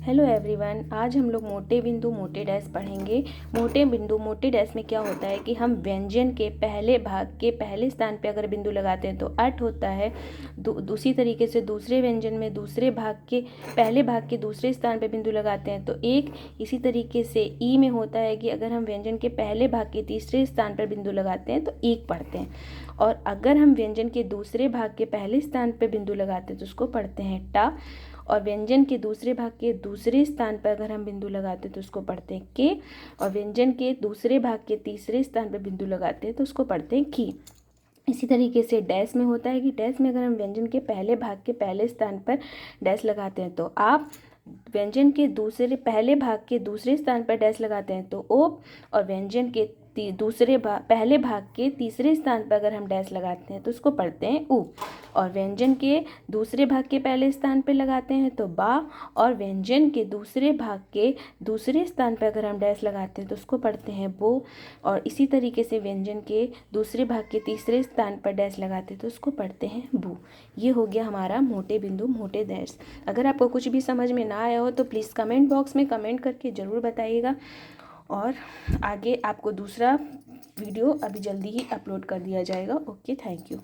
Hello everyone, आज हम लोग मोटे बिंदु मोटे डैश पढ़ेंगे। मोटे बिंदु मोटे डैश में क्या होता है कि हम व्यंजन के पहले भाग के पहले स्थान पे अगर बिंदु लगाते हैं तो अट होता है। उसी तरीके से दूसरे व्यंजन में दूसरे भाग के पहले भाग के दूसरे स्थान पे बिंदु लगाते हैं तो एक। इसी तरीके से ई में होता है कि अगर हम व्यंजन के पहले भाग के तीसरे स्थान पर बिंदु लगाते हैं तो एक पढ़ते हैं, और अगर हम व्यंजन के दूसरे भाग के पहले स्थान पर बिंदु लगाते हैं तो उसको पढ़ते हैं टा। और व्यंजन के दूसरे भाग के दूसरे स्थान पर अगर हम बिंदु लगाते हैं तो उसको पढ़ते हैं के। और व्यंजन के दूसरे भाग के तीसरे स्थान पर बिंदु लगाते हैं तो उसको पढ़ते हैं की। इसी तरीके से डैश में होता है कि डैश में अगर हम व्यंजन के पहले भाग के पहले स्थान पर डैश लगाते हैं तो आप। व्यंजन के पहले भाग के दूसरे स्थान पर डैश लगाते हैं तो ओ। और व्यंजन के पहले भाग के तीसरे स्थान पर अगर हम डैश लगाते हैं तो उसको पढ़ते हैं उ। और व्यंजन के दूसरे भाग के पहले स्थान पर लगाते हैं तो बा। और व्यंजन के दूसरे भाग के दूसरे स्थान पर अगर हम डैश लगाते हैं तो उसको पढ़ते हैं बो। और इसी तरीके से व्यंजन के दूसरे भाग के तीसरे स्थान पर डैश लगाते हैं तो उसको पढ़ते हैं बू। ये हो गया हमारा मोटे बिंदु मोटे डैश। अगर आपको कुछ भी समझ में ना आया हो तो प्लीज़ कमेंट बॉक्स में कमेंट करके ज़रूर बताइएगा। और आगे आपको दूसरा वीडियो अभी जल्दी ही अपलोड कर दिया जाएगा। Okay, thank you.